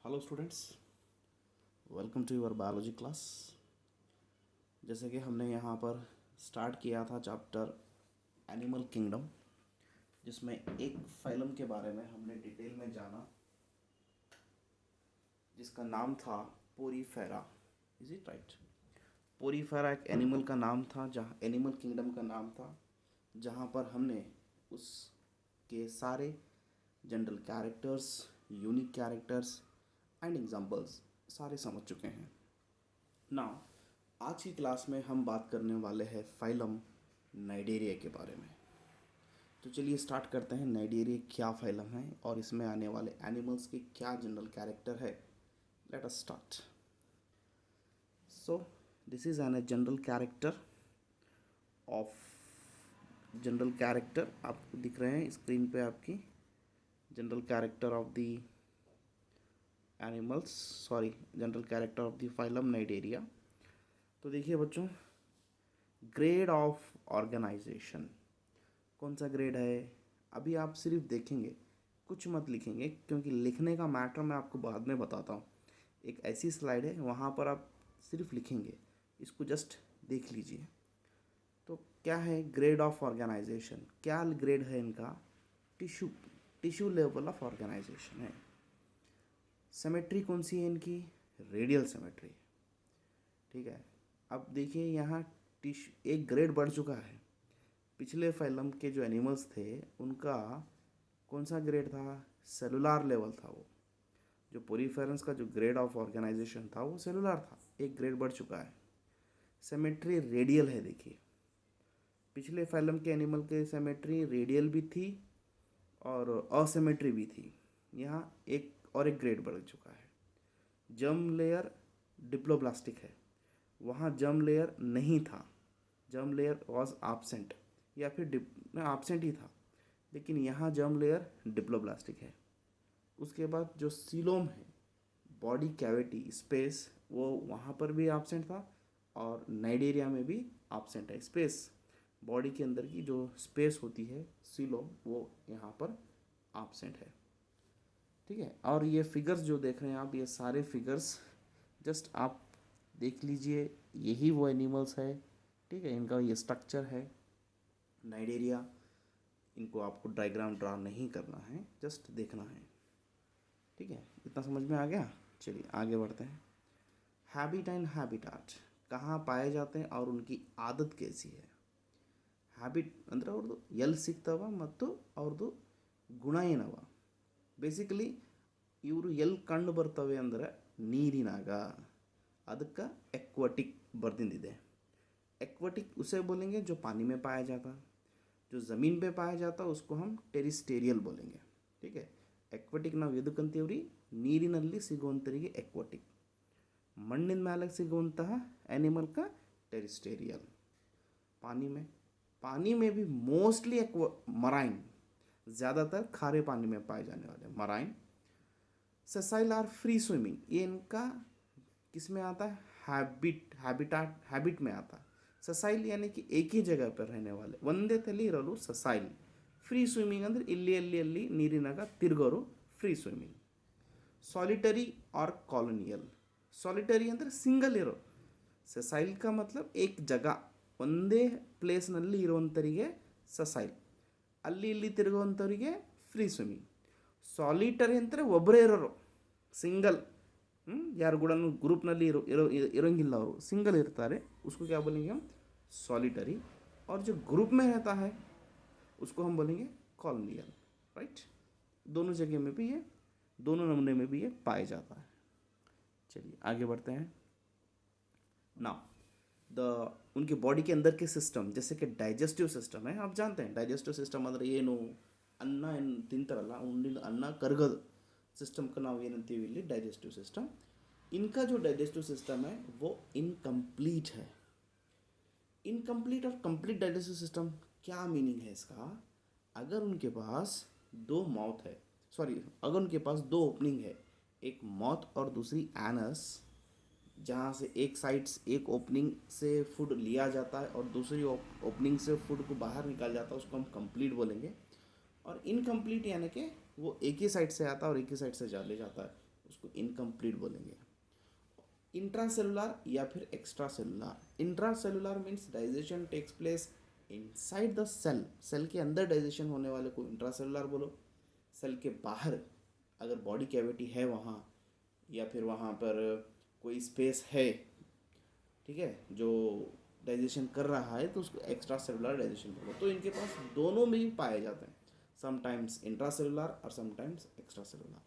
Hello students, welcome to your biology class. जैसे कि हमने यहाँ पर स्टार्ट किया था चैप्टर एनिमल किंगडम, जिसमें एक फाइलम के बारे में हमने डिटेल में जाना, जिसका नाम था Porifera. Is it right? Porifera एक एनिमल का नाम था, जहाँ एनिमल किंगडम का नाम था, जहाँ पर हमने उसके सारे general characters, unique characters and examples सारे समझ चुके हैं। नाउ आज की क्लास में हम बात करने वाले हैं फाइलम नाइडेरिया के बारे में। तो चलिए स्टार्ट करते हैं। नाइडेरिया क्या फाइलम है और इसमें आने वाले एनिमल्स के क्या जनरल कैरेक्टर है। Let us start. So this is an a of general character आपको दिख रहे हैं स्क्रीन पे, आपकी general character of the animals, sorry general character of the phylum Cnidaria. तो देखिए बच्चों, ग्रेड ऑफ ऑर्गेनाइजेशन कौन सा ग्रेड है, अभी आप सिर्फ देखेंगे, कुछ मत लिखेंगे, क्योंकि लिखने का मैटर मैं आपको बाद में बताता हूँ। एक ऐसी स्लाइड है, वहाँ पर आप सिर्फ लिखेंगे, इसको जस्ट देख लीजिए। तो क्या है ग्रेड ऑफ ऑर्गेनाइजेशन, क्या ग्रेड है इनका? Tissue tissue level of organization है। सिमेट्री कौन सी है इनकी? Radial symmetry. ठीक है, अब देखिए यहाँ टिश्यू एक ग्रेड बढ़ चुका है। पिछले फाइलम के जो एनिमल्स थे उनका कौन सा ग्रेड था? सेलुलार लेवल था। वो जो पोरीफेरेंस का जो ग्रेड ऑफ ऑर्गेनाइजेशन था वो सेलुलार था, एक ग्रेड बढ़ चुका है। सिमेट्री रेडियल है। देखिए पिछले फाइलम के एनिमल के सिमेट्री रेडियल भी थी और असिमेट्री भी थी, यहाँ एक ग्रेड बढ़ चुका है। जर्म लेयर डिप्लोब्लास्टिक है, वहाँ जर्म लेयर नहीं था, जर्म लेयर वॉज एब्सेंट, या फिर एब्सेंट ही था, लेकिन यहाँ जर्म लेयर डिप्लोब्लास्टिक है। उसके बाद जो सीलोम है, बॉडी कैविटी स्पेस, वो वहाँ पर भी एब्सेंट था और नाइडेरिया में भी एब्सेंट है। स्पेस, बॉडी के अंदर की जो स्पेस होती है सीलोम, वो यहाँ पर एब्सेंट है। ठीक है, और ये फिगर्स जो देख रहे हैं आप, ये सारे फिगर्स जस्ट आप देख लीजिए, यही वो एनिमल्स है। ठीक है, इनका ये स्ट्रक्चर है नाइडेरिया। इनको आपको डायग्राम ड्रा नहीं करना है, जस्ट देखना है। ठीक है, इतना समझ में आ गया। चलिए आगे बढ़ते हैं। हैबिट एंड हैबिटाट कहाँ पाए जाते हैं और उनकी आदत कैसी है? ಹ್ಯಾಬಿಟ್ ಅಂದರೆ ಅವ್ರದ್ದು ಎಲ್ಲಿ ಸಿಗ್ತವ ಮತ್ತು ಅವ್ರದ್ದು ಗುಣ ಏನವ. ಬೇಸಿಕಲಿ ಇವರು ಎಲ್ಲಿ ಕಂಡು ಬರ್ತವೆ ಅಂದರೆ ನೀರಿನಾಗ, ಅದಕ್ಕೆ एक्वाटिक ಬರ್ದಿಂದಿದೆ. एक्वाटिक उसे बोलेंगे जो पानी में पाया जाता, जो ज़मीन पे पाया जाता उसको हम टेरिस्टेरियल बोलेंगे. ठीक है, एक्वाटिक ನಾವು ಎದಕ್ಕಂತೀವ್ರಿ? ನೀರಿನಲ್ಲಿ ಸಿಗುವಂಥರಿಗೆ एक्वाटिक, ಮಣ್ಣಿನ ಮೇಲೆ ಸಿಗುವಂತಹ एनिमल का टेरिस्टेरियल. पानी में भी मोस्टली मराइन, ज़्यादातर खारे पानी में पाए जाने वाले marine. Sessile or free swimming, ये इनका किस में आता है? हैबिट में आता है. ससाइल यानी कि एक ही जगह पर रहने वाले, ಒಂದೇ ತಲೆ ಇರಲು ಸಸಾइल. ಫ್ರೀ ಸ್ವಿಮ್ಮಿಂಗ್ ಅಂದರೆ ಇಲ್ಲಿ ಅಲ್ಲಿ ಅಲ್ಲಿ ನೀರಿನಾಗ ತಿರುಗೋರು ಫ್ರೀ ಸ್ವಿಮ್ಮಿಂಗ್. सॉलिटरी और कॉलोनियल. सॉलिटरी ಅಂದರೆ ಸಿಂಗಲ್ ಇರೋ, ಸಸಾइल का मतलब एक जगह ಒಂದೇ ಪ್ಲೇಸ್ನಲ್ಲಿ ಇರುವಂಥವರಿಗೆ ಸಸಾइल, ಅಲ್ಲಿ ಇಲ್ಲಿ ತಿರುಗುವಂಥವರಿಗೆ ಫ್ರೀ ಸ್ವಿಮ್ಮಿಂಗ್. ಸಾಲಿಟರಿ ಅಂದರೆ ಒಬ್ಬರೇ ಇರೋರು, ಸಿಂಗಲ್, ಯಾರು ಕೂಡ ಗ್ರೂಪ್ನಲ್ಲಿ ಇರೋಂಗಿಲ್ಲ, ಅವರು सिंगल ಇರ್ತಾರೆ, उसको क्या बोलेंगे हम? सॉलिटरी. और जो ग्रुप में रहता है उसको हम बोलेंगे कॉलोनियल. राइट, दोनों जगह में भी ये, दोनों नमूने में भी ये पाया जाता है. चलिए आगे बढ़ते हैं. नाउ द उनके बॉडी के अंदर के सिस्टम, जैसे कि डाइजेस्टिव सिस्टम है, आप जानते हैं डाइजेस्टिव सिस्टम ಅಂದರೆ ಏನು? ಅನ್ನ ಏನು ತಿಂತಾರಲ್ಲ, ಉಂಡಿನ ಅನ್ನ ಕರಗೋದು सिस्टम का नाम ಏನಂತೀವಿ ಇಲ್ಲಿ? Digestive system. इनका जो डाइजेस्टिव सिस्टम है वो इनकम्प्लीट है. इनकम्प्लीट और कंप्लीट डाइजेस्टिव सिस्टम, क्या मीनिंग है इसका? अगर उनके पास दो माउथ है, सॉरी, अगर उनके पास दो ओपनिंग है, एक माउथ और दूसरी एनस, जहाँ से एक साइड एक ओपनिंग से फूड लिया जाता है और दूसरी ओपनिंग से फूड को बाहर निकाल जाता है, उसको हम कंप्लीट बोलेंगे. और इनकम्प्लीट यानी कि वो एक ही साइड से आता है और एक ही साइड से ले जाता है, उसको इनकम्प्लीट बोलेंगे। इंट्रासेलुलर या फिर extra cellular. Intracellular means digestion takes place inside the cell, cell के अंदर डाइजेशन होने वाले को इंट्रासेलुलर बोलो। सेल के बाहर अगर बॉडी कैविटी है वहाँ, या फिर वहाँ पर कोई स्पेस है, ठीक है, जो डाइजेशन कर रहा है, तो उसको एक्स्ट्रा सेलुलर डाइजेशन बोलो। तो इनके पास दोनों में ही पाए जाते हैं, समटाइम्स इंट्रासेलुलर और sometimes extra cellular.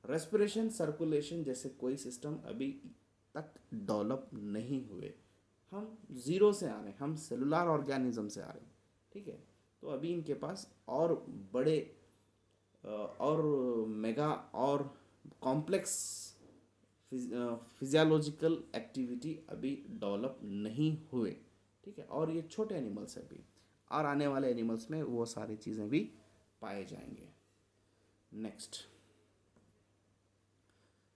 Respiration, circulation जैसे कोई सिस्टम अभी तक डेवलप नहीं हुए, हम जीरो से आ रहे हैं, हम सेलुलर ऑर्गेनिज्म से आ रहे हैं, ठीक है। तो अभी इनके पास और बड़े और मेगा और कॉम्प्लेक्स फिजियोलॉजिकल एक्टिविटी अभी डेवलप नहीं हुए, ठीक है। और ये छोटे एनिमल्स हैं अभी, और आने वाले एनिमल्स में वो सारी चीज़ें भी पाए जाएंगे। नेक्स्ट,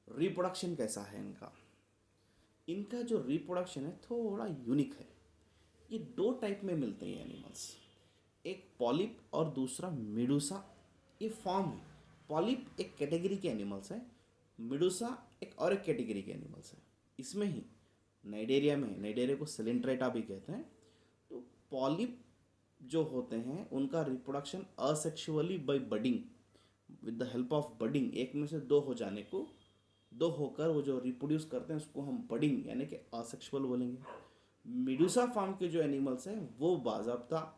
रिप्रोडक्शन कैसा है इनका। इनका जो रिप्रोडक्शन है थोड़ा यूनिक है। ये दो टाइप में मिलते हैं एनिमल्स, एक पॉलिप और दूसरा मेडूसा। ये फॉर्म है, पॉलिप एक कैटेगरी के एनिमल्स है, मेडूसा एक और एक कैटेगरी के एनिमल्स है। इसमें ही नाइडेरिया में, नाइडेरिया को सिलेंट्रेटा भी कहते हैं। तो पॉलिप जो होते हैं उनका reproduction asexually by budding, with the help of budding, एक में से दो हो जाने को, दो होकर वो जो रिप्रोड्यूस करते हैं उसको हम बडिंग यानी कि असेक्सुअल बोलेंगे। मेडूसा फॉर्म के जो एनिमल्स हैं वो बाज़ाब्ता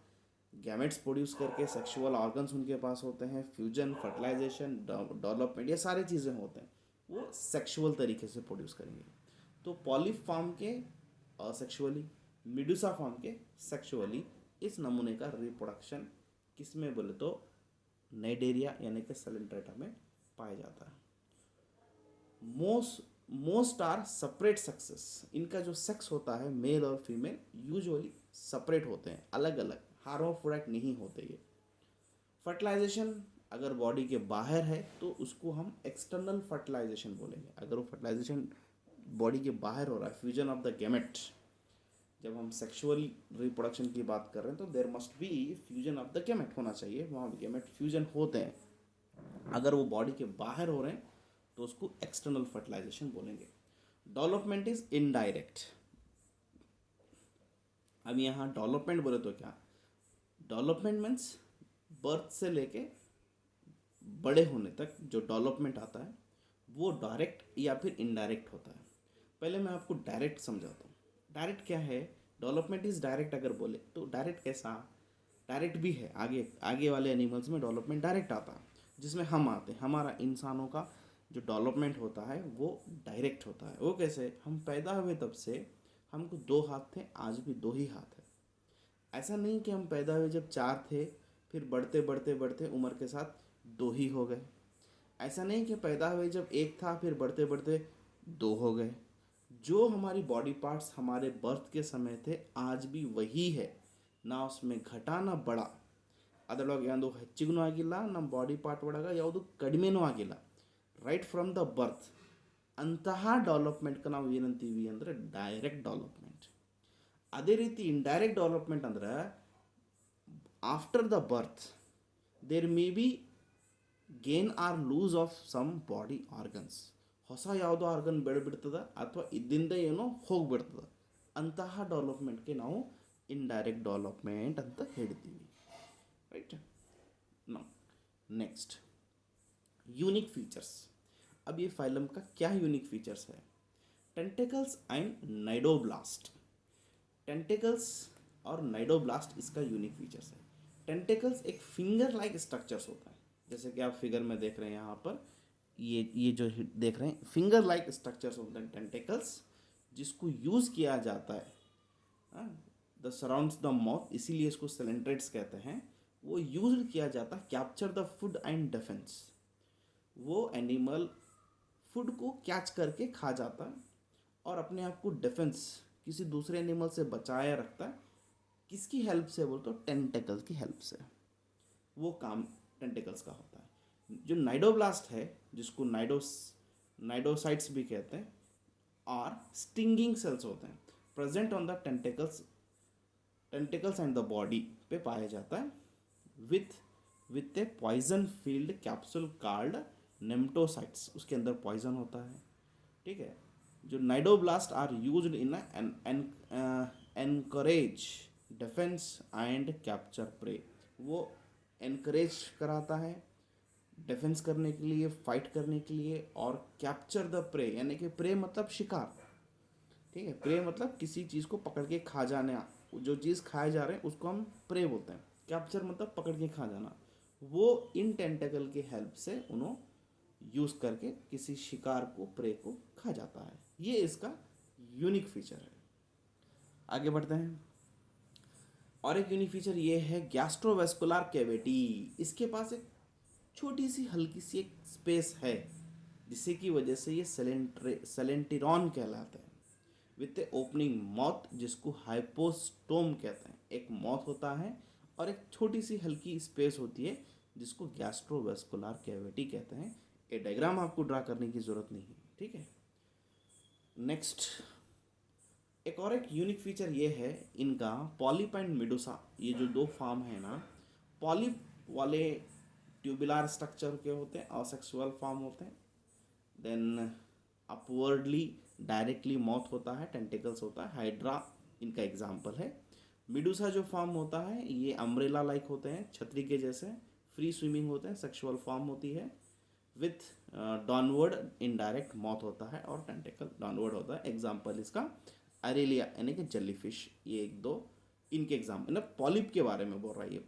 गैमेट्स प्रोड्यूस करके सेक्सुअल ऑर्गन्स उनके पास होते हैं, फ्यूजन, फर्टिलाइजेशन, डेवलपमेंट, ये सारी चीज़ें होते हैं, वो सेक्सुअल तरीके से प्रोड्यूस करेंगे। तो पॉलिप फॉर्म के असेक्सुअली, मेडूसा फॉर्म के सेक्सुअली। इस नमूने का रिप्रोडक्शन किस में बोले तो नाइडेरिया यानी कि सिलेंट्रेटा में पाया जाता है। Most are separate sexes. इनका जो सेक्स होता है मेल और फीमेल यूजुअली सेपरेट होते हैं, अलग अलग, हार्मोफ्रोडाइट नहीं होते ये। फर्टिलाइजेशन अगर बॉडी के बाहर है तो उसको हम एक्सटर्नल फर्टिलाइजेशन बोलेंगे। अगर वो फर्टिलाइजेशन बॉडी के बाहर हो रहा है, फ्यूजन ऑफ द गैमेट, जब हम सेक्सुअल रिप्रोडक्शन की बात कर रहे हैं तो there must be fusion of the gamete होना चाहिए, वहाँ गैमेट फ्यूजन होते हैं। अगर वो बॉडी के बाहर हो रहे हैं तो उसको एक्सटर्नल फर्टिलाइजेशन बोलेंगे। Development is indirect. अब यहाँ डेवलपमेंट बोले तो क्या, डेवलपमेंट मीन्स बर्थ से लेके बड़े होने तक जो डेवलपमेंट आता है वो डायरेक्ट या फिर इनडायरेक्ट होता है। पहले मैं आपको डायरेक्ट समझाता हूँ। डायरेक्ट क्या है, डेवलपमेंट इज डायरेक्ट अगर बोले तो डायरेक्ट कैसा, डायरेक्ट भी है, आगे आगे वाले एनिमल्स में डेवलपमेंट डायरेक्ट आता है, जिसमें हम आते हैं। हमारा इंसानों का जो डेवलपमेंट होता है वो डायरेक्ट होता है। वो कैसे, हम पैदा हुए तब से हमको दो हाथ थे, आज भी दो ही हाथ है। ऐसा नहीं कि हम पैदा हुए जब चार थे, फिर बढ़ते बढ़ते बढ़ते उम्र के साथ दो ही हो गए। ऐसा नहीं कि पैदा हुए जब एक था फिर बढ़ते बढ़ते दो हो गए। जो हमारी बॉडी पार्ट्स हमारे बर्थ के समय थे आज भी वही है, ना उसमें घटा ना बढ़ा। ಅದರೊಳಗೆ ಒಂದು ಹೆಚ್ಚಿಗೂ ಆಗಿಲ್ಲ, ನಮ್ಮ ಬಾಡಿ ಪಾರ್ಟ್ ಒಳಗೆ ಯಾವುದು ಕಡಿಮೆನೂ ಆಗಿಲ್ಲ, ರೈಟ್ ಫ್ರಮ್ ದ ಬರ್ತ್. ಅಂತಹ ಡೆವಲಪ್ಮೆಂಟ್ಗೆ ನಾವು ಏನಂತೀವಿ ಅಂದರೆ ಡೈರೆಕ್ಟ್ ಡೆವಲಪ್ಮೆಂಟ್. ಅದೇ ರೀತಿ ಇಂಡೈರೆಕ್ಟ್ ಡೆವಲಪ್ಮೆಂಟ್ ಅಂದ್ರೆ after the birth there may be gain or loss of some body organs. ಹೊಸ ಯಾವುದೋ ಆರ್ಗನ್ ಬೆಳೆಬಿಡ್ತದೆ ಅಥವಾ ಇದ್ದಿಂದ ಏನೋ ಹೋಗ್ಬಿಡ್ತದೆ. ಅಂತಹ ಡೆವಲಪ್ಮೆಂಟ್ಗೆ ನಾವು ಇಂಡೈರೆಕ್ಟ್ ಡೆವಲಪ್ಮೆಂಟ್ ಅಂತ ಹೇಳ್ತೀವಿ, right. Now next, unique features. अब ये फाइलम का क्या यूनिक फीचर्स है, टेंटिकल्स एंड नाइडोब्लास्ट। टेंटिकल्स और नाइडोब्लास्ट इसका यूनिक फीचर्स है। टेंटिकल्स एक फिंगर लाइक स्ट्रक्चर्स होता है, जैसे कि आप फिगर में देख रहे हैं यहाँ पर, ये जो देख रहे हैं फिंगर लाइक स्ट्रक्चर्स होते हैं टेंटिकल्स, जिसको यूज़ किया जाता है द सराउंड्स द माउथ, इसीलिए इसको सिलेंट्रेट्स कहते हैं। वो यूज किया जाता है capture the food and defence. वो एनिमल फूड को कैच करके खा जाता है और अपने आप को डिफेंस, किसी दूसरे एनिमल से बचाए रखता है। किसकी हेल्प से बोल तो टेंटिकल्स की हेल्प से। वो काम टेंटिकल्स का होता है। जो नाइडोब्लास्ट है, जिसको नाइडोसाइट्स भी कहते हैं, और स्टिंगिंग सेल्स होते हैं, present on the tentacles and the body पे पाया जाता है, with a poison filled capsule called नेम्टोसाइट्स, उसके अंदर पॉइजन होता है। ठीक है। जो cnidoblast are used in anchorage defence and capture prey, वो एनकरेज कराता है डिफेंस करने के लिए, फाइट करने के लिए, और कैप्चर द प्रे यानी कि प्रे मतलब शिकार। ठीक है। प्रे मतलब किसी चीज़ को पकड़ के खा जाना, जो चीज़ खाए जा रहे हैं उसको हम प्रे बोलते हैं। कैप्चर मतलब पकड़ के खा जाना। वो इन टेंटेकल की हेल्प से उन्हों यूज़ करके किसी शिकार को, प्रे को खा जाता है। ये इसका यूनिक फीचर है। आगे बढ़ते हैं। और एक यूनिक फीचर ये है गैस्ट्रोवेस्कुलर कैविटी। इसके पास एक छोटी सी हल्की सी एक स्पेस है, जिससे की वजह से ये सेलेंटिरॉन कहलाता है। विथ ए ओपनिंग माउथ, जिसको हाइपोस्टोम कहते हैं। एक माउथ होता है और एक छोटी सी हल्की स्पेस होती है, जिसको गैस्ट्रोवेस्कुलर कैविटी कहते हैं। ये डायग्राम आपको ड्रा करने की ज़रूरत नहीं है। ठीक है। नेक्स्ट, एक यूनिक फीचर ये है इनका, पॉलिप एंड मेडुसा। ये जो दो फॉर्म है ना, पॉलिप वाले ट्यूबुलर स्ट्रक्चर के होते हैं, असेक्सुअल फॉर्म होते हैं। देन अपवर्डली डायरेक्टली माउथ होता है, टेंटिकल्स होता है, हाइड्रा इनका एग्जाम्पल है। मेडुसा जो फॉर्म होता है ये अम्ब्रेला लाइक होते हैं, छतरी के जैसे, फ्री स्विमिंग होते हैं, सेक्सुअल फॉर्म होती है, विथ डाउनवर्ड इनडायरेक्ट माउथ होता है और टेंटिकल डाउनवर्ड होता है। एग्जाम्पल इसका अरेलिया यानी कि जेलीफिश। ये एक दो इनके एग्जाम्पल, मतलब पॉलिप के बारे में बोल रहा है। ये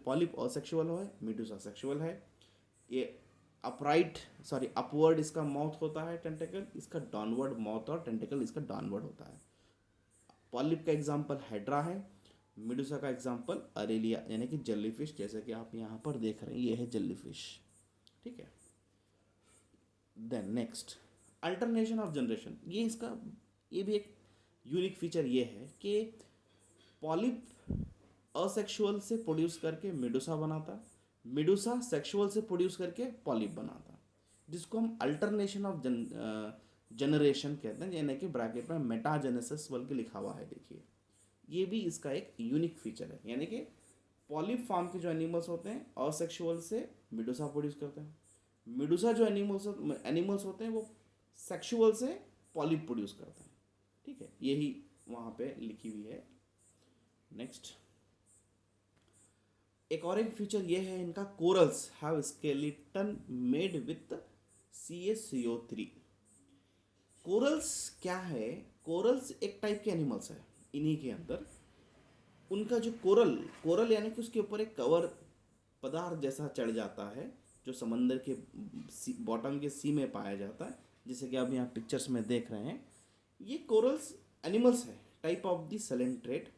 पॉलिप असेक्सुअल है, मेडुसा सेक्सुअल है। ये अपराइट सॉरी अपवर्ड इसका माउथ होता है टेंटिकल, इसका डाउनवर्ड माउथ और टेंटिकल इसका डाउनवर्ड होता है। पॉलिप का एग्जाम्पल हाइड्रा है, मेडुसा का एग्जाम्पल अरेलिया यानी कि जेलीफिश, जैसे कि आप यहाँ पर देख रहे हैं ये है जेलीफिश। ठीक है। Then next, alternation of generation. ये भी एक यूनिक फीचर ये है कि पॉलिप असेक्सुअल से प्रोड्यूस करके मेडुसा बनाता, मेडुसा सेक्सुअल से प्रोड्यूस करके पॉलिप बनाता, जिसको हम अल्टरनेशन ऑफ जनरेशन कहते हैं, यानी कि ब्रैकेट में मेटाजेनेसिस बोल के लिखा हुआ है। देखिए ये भी इसका एक यूनिक फीचर है, यानी कि पॉलिप फार्म के जो एनिमल्स होते हैं असेक्सुअल से मेडुसा प्रोड्यूस करते हैं, मेडुसा जो एनिमल्स होते हैं वो सेक्सुअल से पॉलिप प्रोड्यूस करते हैं। ठीक है, यही वहाँ पे लिखी हुई है। नेक्स्ट, एक फीचर ये है इनका, corals have skeleton made with CaCO3। Corals क्या है? कोरल्स एक टाइप के एनिमल्स है, इन्हीं के अंदर उनका जो कोरल यानी कि उसके ऊपर एक कवर पदार्थ जैसा चढ़ जाता है, जो समंदर के बॉटम के सी में पाया जाता है, जैसे कि आप यहाँ पिक्चर्स में देख रहे हैं। ये कोरल्स एनिमल्स है टाइप ऑफ द सेलेंट्रेट,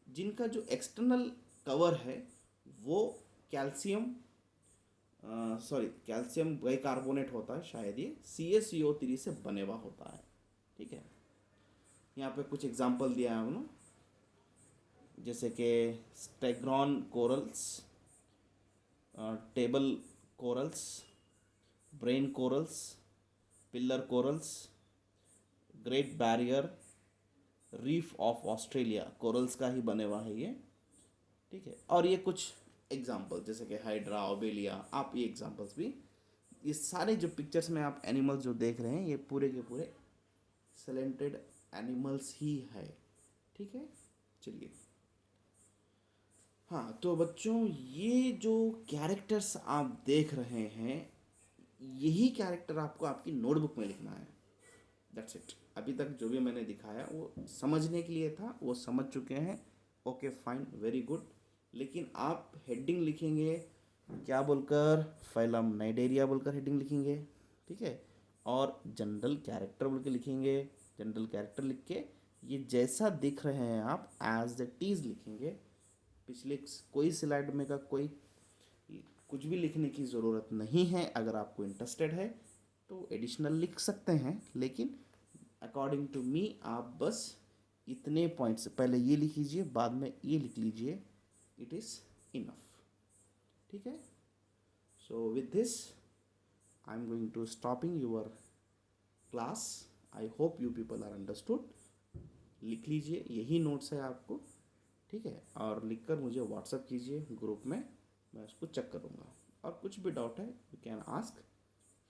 जिनका जो एक्सटर्नल कवर है वो कैल्शियम बाइकार्बोनेट होता है, शायद ये CaCO3 से बने हुआ होता है। ठीक है, यहाँ पे कुछ एग्जांपल दिया है उन्होंने, जैसे कि staghorn corals, table corals, brain corals, pillar corals, Great Barrier Reef of Australia, corals का ही बने हुआ है ये। ठीक है, और ये कुछ एग्जांपल जैसे कि हाइड्रा, ओबेलिया, आप ये एग्जांपल्स भी, ये सारे जो पिक्चर्स में आप एनिमल्स जो देख रहे हैं ये पूरे के पूरे सेलेंटेड एनिमल्स ही है। ठीक है, चलिए। हाँ तो बच्चों, ये जो कैरेक्टर्स आप देख रहे हैं, यही कैरेक्टर आपको आपकी नोटबुक में लिखना है। That's it. अभी तक जो भी मैंने दिखाया वो समझने के लिए था, वो समझ चुके हैं। Okay fine, very good. लेकिन आप हेडिंग लिखेंगे क्या बोलकर? फाइलम नाइडेरिया बोलकर हेडिंग लिखेंगे। ठीक है, और जनरल कैरेक्टर बोल के लिखेंगे। जनरल कैरेक्टर लिख के ये जैसा दिख रहे हैं आप एज इट इज़ लिखेंगे। पिछले कोई स्लाइड में का कोई कुछ भी लिखने की ज़रूरत नहीं है। अगर आपको इंटरेस्टेड है तो एडिशनल लिख सकते हैं, लेकिन अकॉर्डिंग टू मी आप बस इतने पॉइंट्स पहले ये लिख लीजिए, बाद में ये लिख लीजिए, इट इज़ इनफ। ठीक है, so with this I am going to stopping your class. I hope you people are understood. लिख लीजिए, यही नोट्स है आपको। ठीक है, और लिखकर मुझे व्हाट्सअप कीजिए ग्रुप में, मैं उसको चेक करूँगा। और कुछ भी डाउट है you can ask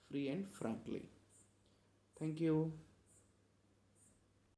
free and frankly. Thank you.